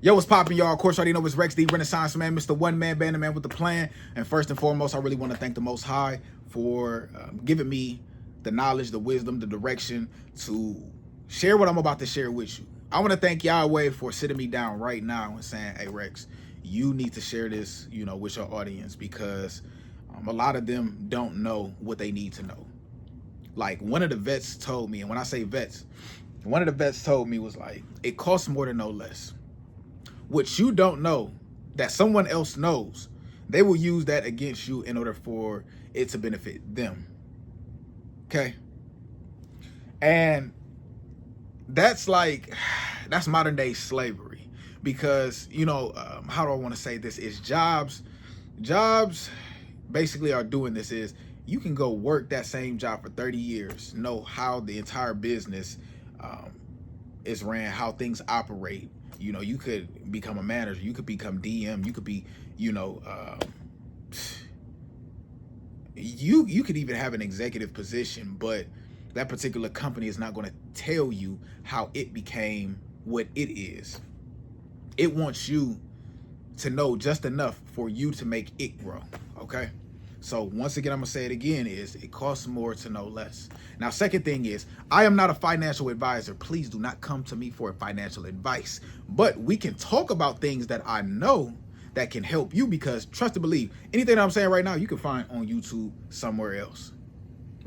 Yo, what's poppin', y'all? Of course, you already know it's Wrexx, the Renaissance man, Mr. One-Man Band, the man with the plan. And first and foremost, I really want to thank the Most High for giving me the knowledge, the wisdom, the direction to share what I'm about to share with you. I want to thank Yahweh for sitting me down right now and saying, hey, Wrexx, you need to share this, with your audience, because a lot of them don't know what they need to know. Like, one of the vets told me, and when I say vets, one of the vets told me was like, it costs more to know less. What you don't know that someone else knows, they will use that against you in order for it to benefit them. Okay? And that's modern day slavery, because, how do I want to say this, is jobs basically are doing this is you can go work that same job for 30 years, know how the entire business is ran, how things operate. You could become a manager, you could become DM, you could be, you could even have an executive position, but that particular company is not going to tell you how it became what it is. It wants you to know just enough for you to make it grow, okay? So once again, I'm gonna say it again, is it costs more to know less. Now, second thing is, I am not a financial advisor. Please do not come to me for financial advice, but we can talk about things that I know that can help you, because trust and believe, anything that I'm saying right now, you can find on YouTube somewhere else.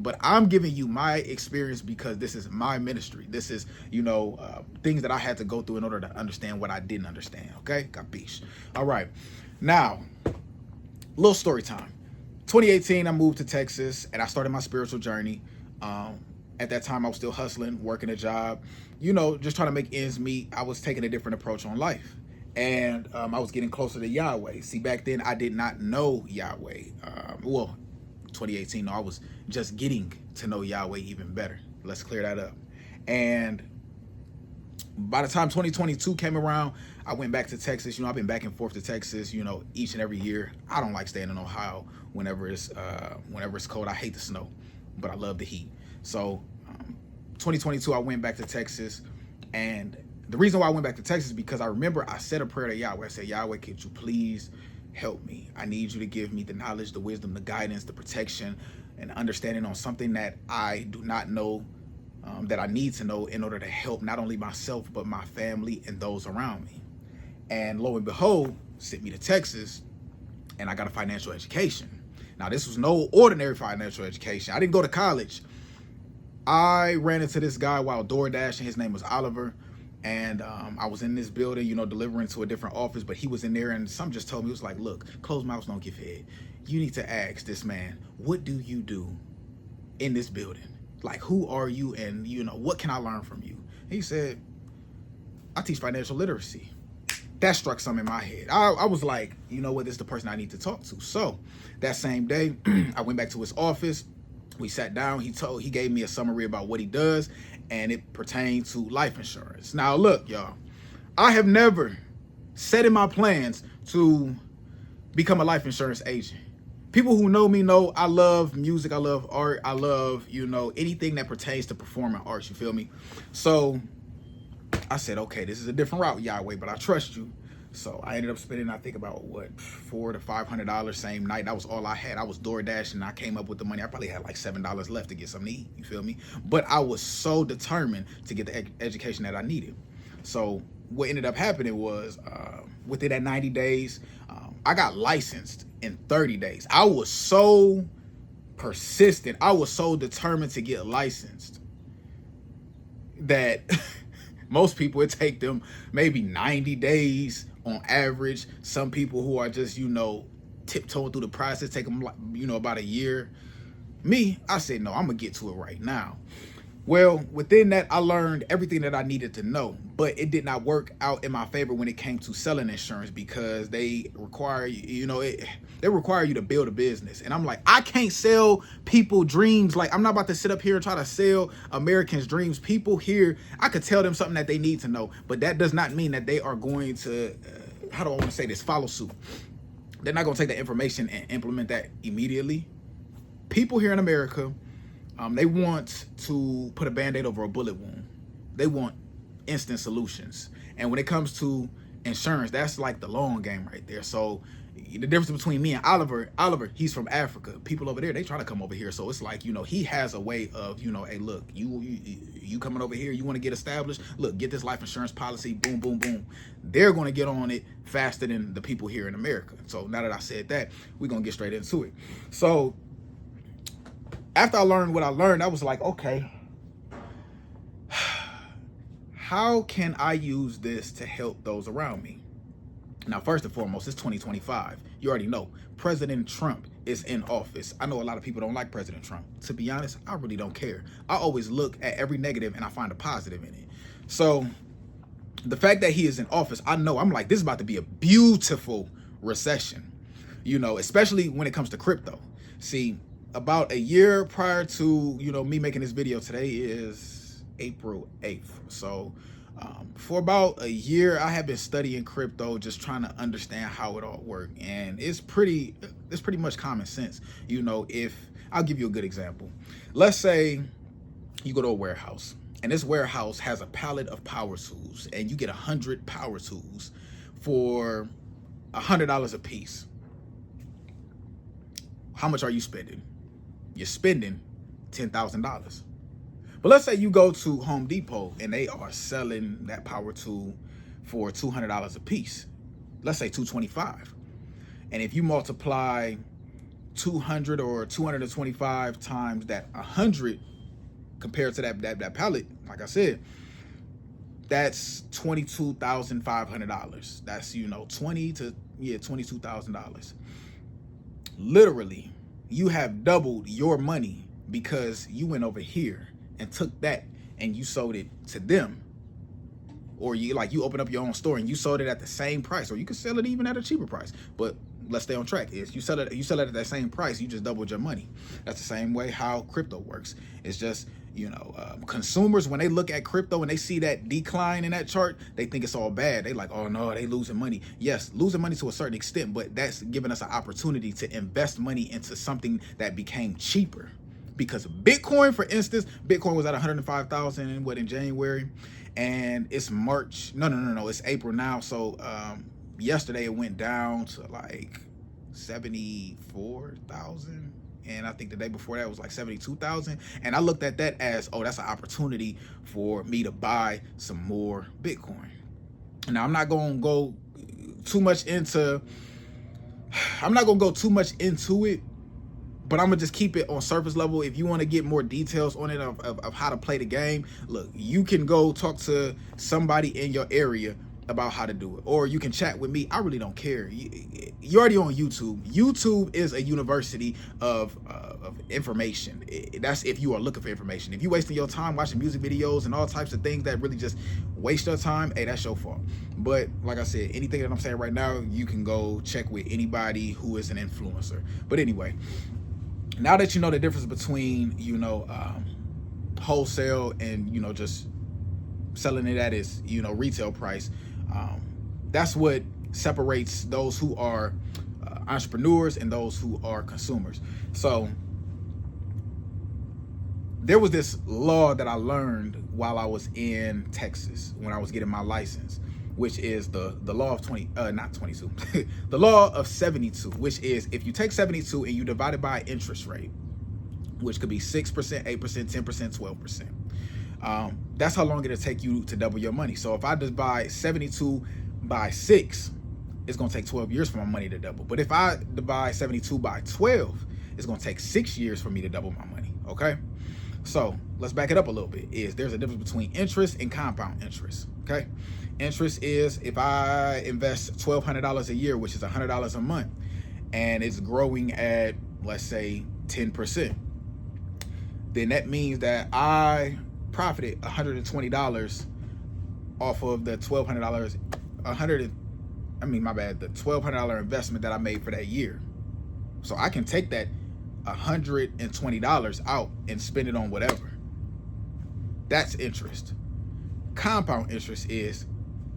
But I'm giving you my experience because this is my ministry. This is, things that I had to go through in order to understand what I didn't understand, okay? Capiche. All right, now, little story time. 2018, I moved to Texas and I started my spiritual journey. At that time, I was still hustling, working a job, just trying to make ends meet. I was taking a different approach on life, and I was getting closer to Yahweh. See, back then, I did not know Yahweh. 2018, no, I was just getting to know Yahweh even better. Let's clear that up. And by the time 2022 came around, I went back to Texas. I've been back and forth to Texas, each and every year. I don't like staying in Ohio whenever it's cold. I hate the snow, but I love the heat. So 2022, I went back to Texas. And the reason why I went back to Texas is because I remember I said a prayer to Yahweh. I said, Yahweh, could you please help me? I need you to give me the knowledge, the wisdom, the guidance, the protection, and understanding on something that I do not know, that I need to know in order to help not only myself, but my family and those around me. And lo and behold, sent me to Texas, and I got a financial education. Now, this was no ordinary financial education. I didn't go to college. I ran into this guy while door dashing. His name was Oliver. And I was in this building, delivering to a different office, but he was in there, and some just told me, it was like, look, closed mouths don't get fed. You need to ask this man, what do you do in this building? Like, who are you, and, what can I learn from you? He said, I teach financial literacy. That struck something in my head. I was like, you know what, this is the person I need to talk to. So that same day, I went back to his office. We sat down. He gave me a summary about what he does, and it pertains to life insurance. Now, look, y'all, I have never set in my plans to become a life insurance agent. People who know me know I love music, I love art, I love, anything that pertains to performing arts, you feel me? So I said, okay, this is a different route, Yahweh, but I trust you. So I ended up spending, I think, about $400 to $500 same night. That was all I had. I was door dashing. I came up with the money. I probably had like $7 left to get something to eat. You feel me? But I was so determined to get the education that I needed. So what ended up happening was within that 90 days, I got licensed in 30 days. I was so persistent. I was so determined to get licensed that most people, it take them maybe 90 days on average. Some people who are just, tiptoeing through the process, take them, about a year. Me, I said, no, I'm going to get to it right now. Well, within that, I learned everything that I needed to know, but it did not work out in my favor when it came to selling insurance, because they require, they require you to build a business. And I'm like, I can't sell people dreams. Like, I'm not about to sit up here and try to sell Americans dreams. People here, I could tell them something that they need to know, but that does not mean that they are going to, how do I want to say this, follow suit. They're not going to take that information and implement that immediately. People here in America, they want to put a Band-Aid over a bullet wound. They want instant solutions. And when it comes to insurance, that's like the long game right there. So the difference between me and Oliver, he's from Africa. People over there, they try to come over here. So it's like, he has a way of, hey, look, you coming over here, you want to get established, look, get this life insurance policy, boom, boom, boom. They're going to get on it faster than the people here in America. So now that I said that, we're going to get straight into it. So after I learned what I learned, I was like, okay, how can I use this to help those around me? Now, first and foremost, it's 2025. You already know President Trump is in office. I know a lot of people don't like President Trump. To be honest, I really don't care. I always look at every negative and I find a positive in it. So the fact that he is in office, I'm like, this is about to be a beautiful recession, especially when it comes to crypto. See, about a year prior to, me making this video, today is April 8th. So for about a year, I have been studying crypto, just trying to understand how it all works. And it's pretty much common sense. If I'll give you a good example. Let's say you go to a warehouse and this warehouse has a pallet of power tools and you get 100 power tools for $100 a piece. How much are you spending? You're spending $10,000. But let's say you go to Home Depot and they are selling that power tool for $200 a piece. Let's say $225. And if you multiply 200 or 225 times that 100 compared to that pallet, like I said, that's $22,500. That's, $22,000. Literally, you have doubled your money because you went over here and took that and you sold it to them. Or you open up your own store and you sold it at the same price, or you could sell it even at a cheaper price. But let's stay on track. Is you sell it at that same price, you just doubled your money. That's the same way how crypto works. It's just, consumers, when they look at crypto and they see that decline in that chart, they think it's all bad. They like, oh no, they losing money. Yes, losing money to a certain extent, but that's giving us an opportunity to invest money into something that became cheaper. Because Bitcoin, for instance, Bitcoin was at 105,000 in January, and it's March. No, it's April now. So yesterday it went down to like 74,000, and I think the day before that was like 72,000. And I looked at that as, oh, that's an opportunity for me to buy some more Bitcoin. Now I'm not gonna go too much into it. But I'm gonna just keep it on surface level. If you want to get more details on it of how to play the game, look, you can go talk to somebody in your area about how to do it, or you can chat with me. I really don't care. You're already on YouTube. YouTube is a university of information. That's if you are looking for information. If you're wasting your time watching music videos and all types of things that really just waste your time, hey, that's your fault. But like I said, anything that I'm saying right now, you can go check with anybody who is an influencer. But anyway, now that you know the difference between, wholesale and, just selling it at its, retail price, that's what separates those who are entrepreneurs and those who are consumers. So there was this law that I learned while I was in Texas when I was getting my license, which is the law of the law of 72, which is if you take 72 and you divide it by interest rate, which could be 6%, 8%, 10%, 12%. That's how long it'll take you to double your money. So if I divide 72 by 6, it's gonna take 12 years for my money to double. But if I divide 72 by 12, it's gonna take 6 years for me to double my money, okay? So let's back it up a little bit. There's a difference between interest and compound interest, okay? Interest is if I invest $1,200 a year, which is $100 a month, and it's growing at, let's say, 10%, then that means that I profited $120 off of the $1,200, the $1,200 investment that I made for that year. So I can take that $120 out and spend it on whatever. That's interest. Compound interest is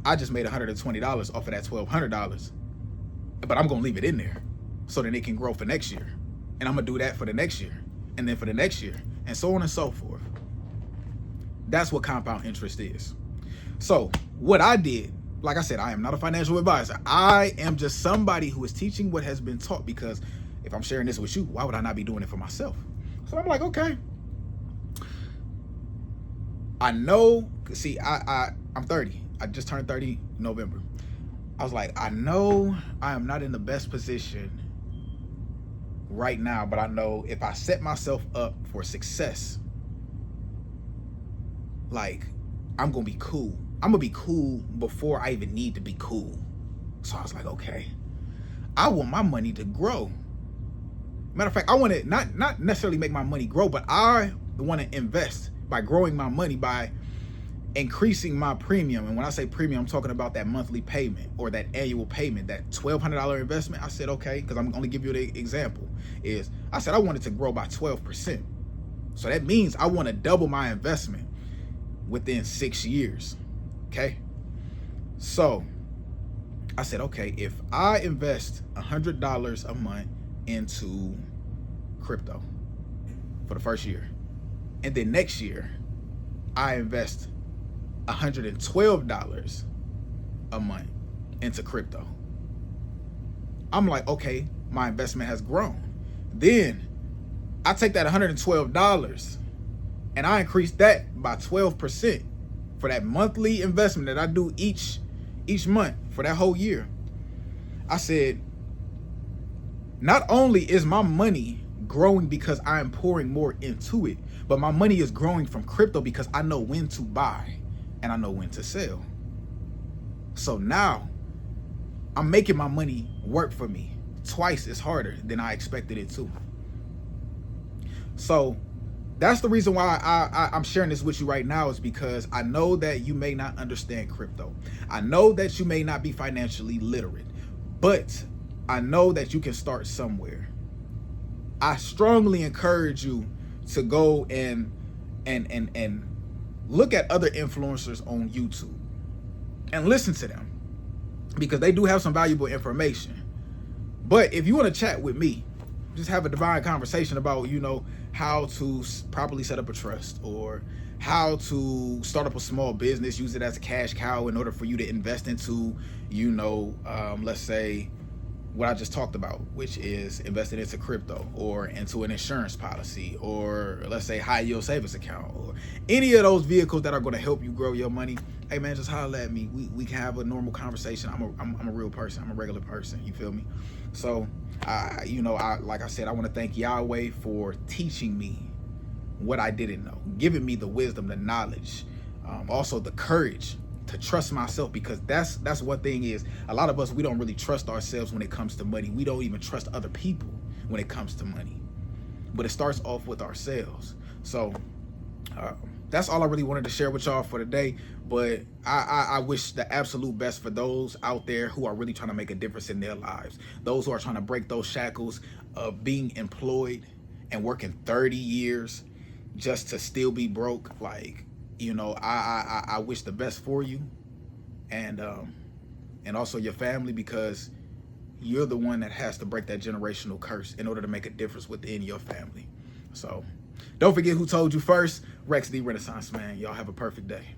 I just made $120 off of that $1,200, but I'm gonna leave it in there so that it can grow for next year, and I'm gonna do that for the next year, and then for the next year, and so on and so forth. That's what compound interest is. So what I did like I said, I am not a financial advisor. I am just somebody who is teaching what has been taught, because if I'm sharing this with you, why would I not be doing it for myself? So I'm like, okay. I know, see, I'm 30. I just turned 30 in November. I was like, I know I am not in the best position right now, but I know if I set myself up for success, like, I'm gonna be cool. I'm gonna be cool before I even need to be cool. So I was like, okay, I want my money to grow. Matter of fact, I want to not necessarily make my money grow, but I want to invest by growing my money, by increasing my premium. And when I say premium, I'm talking about that monthly payment or that annual payment, that $1,200 investment. I said, okay, because I'm only give you the example, is I said I wanted to grow by 12%. So that means I want to double my investment within 6 years. Okay. So I said, okay, if I invest $100 a month into crypto for the first year, and then next year I invest $112 a month into crypto, I'm like, okay, my investment has grown. Then I take that $112 and I increase that by 12% for that monthly investment that I do each month for that whole year. I said, not only is my money growing because I am pouring more into it, but my money is growing from crypto because I know when to buy and I know when to sell. So now I'm making my money work for me twice as harder than I expected it to. So that's the reason why I'm sharing this with you right now, is because I know that you may not understand crypto. I know that you may not be financially literate, but I know that you can start somewhere. I strongly encourage you to go and look at other influencers on YouTube and listen to them, because they do have some valuable information. But if you want to chat with me, just have a divine conversation about, how to properly set up a trust, or how to start up a small business, use it as a cash cow in order for you to invest into, let's say what I just talked about, which is investing into crypto or into an insurance policy, or let's say high yield savings account, or any of those vehicles that are going to help you grow your money. Hey man, just holler at me. We can have a normal conversation. I'm a real person. I'm a regular person. You feel me? So like I said, I want to thank Yahweh for teaching me what I didn't know, giving me the wisdom, the knowledge, also the courage to trust myself, because that's one thing, is a lot of us, we don't really trust ourselves when it comes to money. We don't even trust other people when it comes to money, but it starts off with ourselves. So that's all I really wanted to share with y'all for today. But I wish the absolute best for those out there who are really trying to make a difference in their lives, those who are trying to break those shackles of being employed and working 30 years just to still be broke. Like, I wish the best for you, and also your family, because you're the one that has to break that generational curse in order to make a difference within your family. So don't forget who told you first. Wrexx, the Renaissance Man. Y'all have a perfect day.